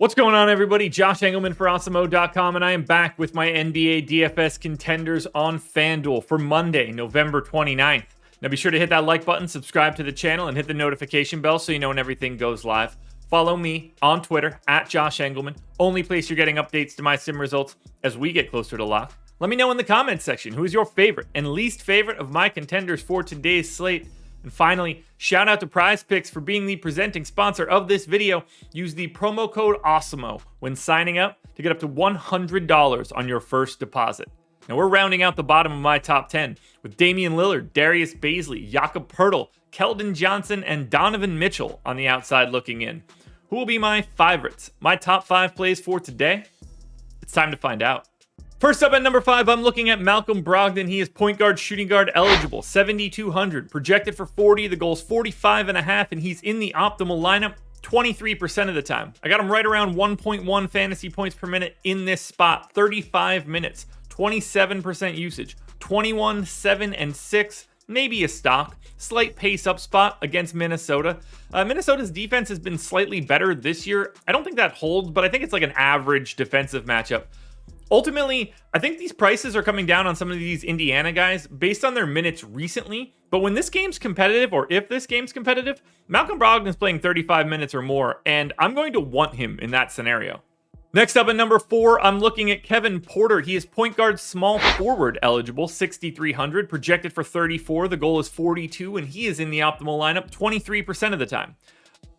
What's going on, everybody? Josh Engleman for Awesemo.com, and I am back with my NBA DFS contenders on FanDuel for Monday, November 29th. Now be sure to hit that like button, subscribe to the channel, and hit the notification bell so you know when everything goes live. Follow me on Twitter, at Josh Engleman, only place you're getting updates to my sim results as we get closer to lock. Let me know in the comments section who is your favorite and least favorite of my contenders for today's slate. And finally, shout out to PrizePicks for being the presenting sponsor of this video. Use the promo code Awesemo when signing up to get up to $100 on your first deposit. Now we're rounding out the bottom of my top 10 with Damian Lillard, Darius Bazley, Jakob Poeltl, Keldon Johnson, and Donovan Mitchell on the outside looking in. Who will be my favorites? My top 5 plays for today? It's time to find out. First up at number 5, I'm looking at Malcolm Brogdon. He is point guard, shooting guard eligible, 7,200, projected for 40. The goal is 45.5, and he's in the optimal lineup 23% of the time. I got him right around 1.1 fantasy points per minute in this spot, 35 minutes, 27% usage, 21, 7, and 6. Maybe a stock. Slight pace up spot against Minnesota. Minnesota's defense has been slightly better this year. I don't think that holds, but I think it's like an average defensive matchup. Ultimately, I think these prices are coming down on some of these Indiana guys based on their minutes recently. But when this game's competitive, or if this game's competitive, Malcolm Brogdon is playing 35 minutes or more, and I'm going to want him in that scenario. Next up at number 4, I'm looking at Kevin Porter. He is point guard, small forward eligible, 6,300, projected for 34. The goal is 42, and he is in the optimal lineup 23% of the time.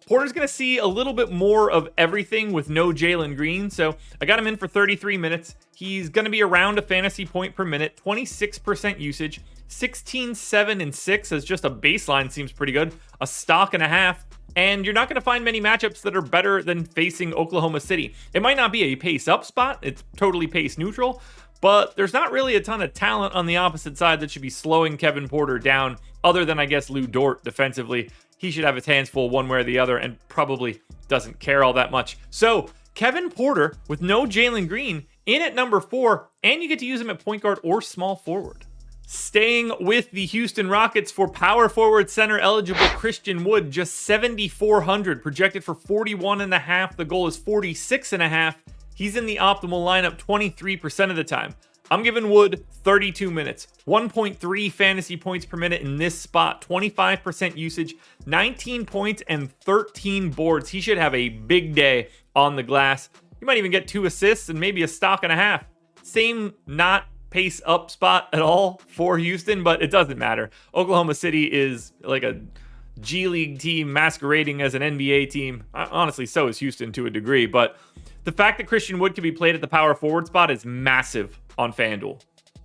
Porter's going to see a little bit more of everything with no Jalen Green, so I got him in for 33 minutes. He's going to be around a fantasy point per minute, 26% usage, 16, 7, and 6 as just a baseline seems pretty good, a stock and a half, and you're not going to find many matchups that are better than facing Oklahoma City. It might not be a pace up spot, it's totally pace neutral, but there's not really a ton of talent on the opposite side that should be slowing Kevin Porter down, other than, I guess, Lou Dort defensively. He should have his hands full one way or the other and probably doesn't care all that much. So Kevin Porter with no Jalen Green in at number 4, and you get to use him at point guard or small forward. Staying with the Houston Rockets for power forward center eligible Christian Wood, just 7,400, projected for 41.5. The goal is 46.5. He's in the optimal lineup 23% of the time. I'm giving Wood 32 minutes, 1.3 fantasy points per minute in this spot, 25% usage, 19 points, and 13 boards. He should have a big day on the glass. He might even get 2 assists and maybe a stock and a half. Same not pace up spot at all for Houston, but it doesn't matter. Oklahoma City is like a G League team masquerading as an NBA team. Honestly, so is Houston to a degree, but the fact that Christian Wood can be played at the power forward spot is massive on FanDuel.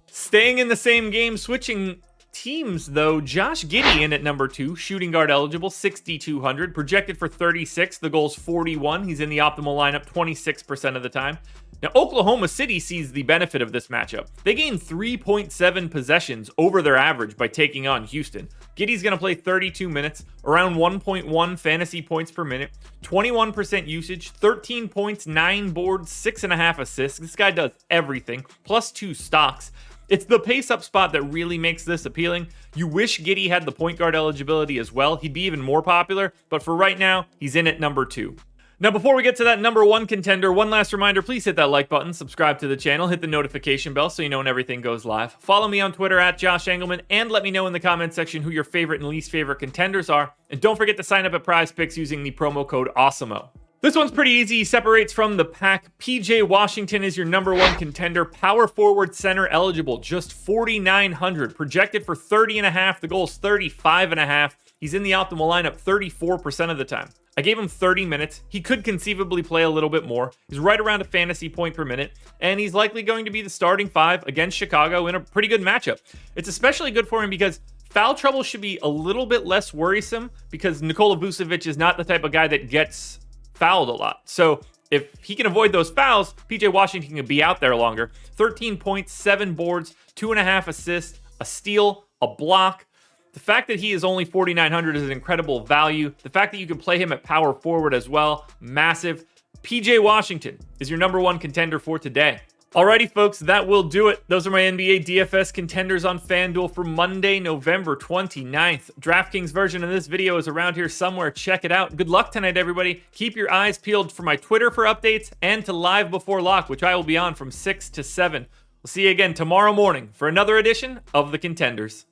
Staying in the same game, switching teams though, Josh Giddy in at number 2, shooting guard eligible, 6,200, projected for 36. The goal's 41. He's in the optimal lineup 26% of the time. Now, Oklahoma City sees the benefit of this matchup. They gain 3.7 possessions over their average by taking on Houston. Giddy's going to play 32 minutes, around 1.1 fantasy points per minute, 21% usage, 13 points, 9 boards, 6.5 assists. This guy does everything, plus 2 stocks. It's the pace-up spot that really makes this appealing. You wish Giddy had the point guard eligibility as well. He'd be even more popular, but for right now, he's in at number 2. Now, before we get to that number 1 contender, one last reminder, please hit that like button, subscribe to the channel, hit the notification bell so you know when everything goes live. Follow me on Twitter at Josh Engleman, and let me know in the comments section who your favorite and least favorite contenders are. And don't forget to sign up at PrizePicks using the promo code Awesemo. This one's pretty easy. He separates from the pack. PJ Washington is your number 1 contender. Power forward center eligible, just 4,900. Projected for 30.5. The goal is 35.5. He's in the optimal lineup 34% of the time. I gave him 30 minutes. He could conceivably play a little bit more. He's right around a fantasy point per minute, and he's likely going to be the starting 5 against Chicago in a pretty good matchup. It's especially good for him because foul trouble should be a little bit less worrisome because Nikola Vucevic is not the type of guy that gets fouled a lot. So if he can avoid those fouls, PJ Washington can be out there longer. 13 points, 7 boards, 2.5 assists, a steal, a block. The fact that he is only 4,900 is an incredible value. The fact that you can play him at power forward as well, massive. PJ Washington is your number 1 contender for today. Alrighty, folks, that will do it. Those are my NBA DFS contenders on FanDuel for Monday, November 29th. DraftKings version of this video is around here somewhere. Check it out. Good luck tonight, everybody. Keep your eyes peeled for my Twitter for updates and to Live Before Lock, which I will be on from 6 to 7. We'll see you again tomorrow morning for another edition of the Contenders.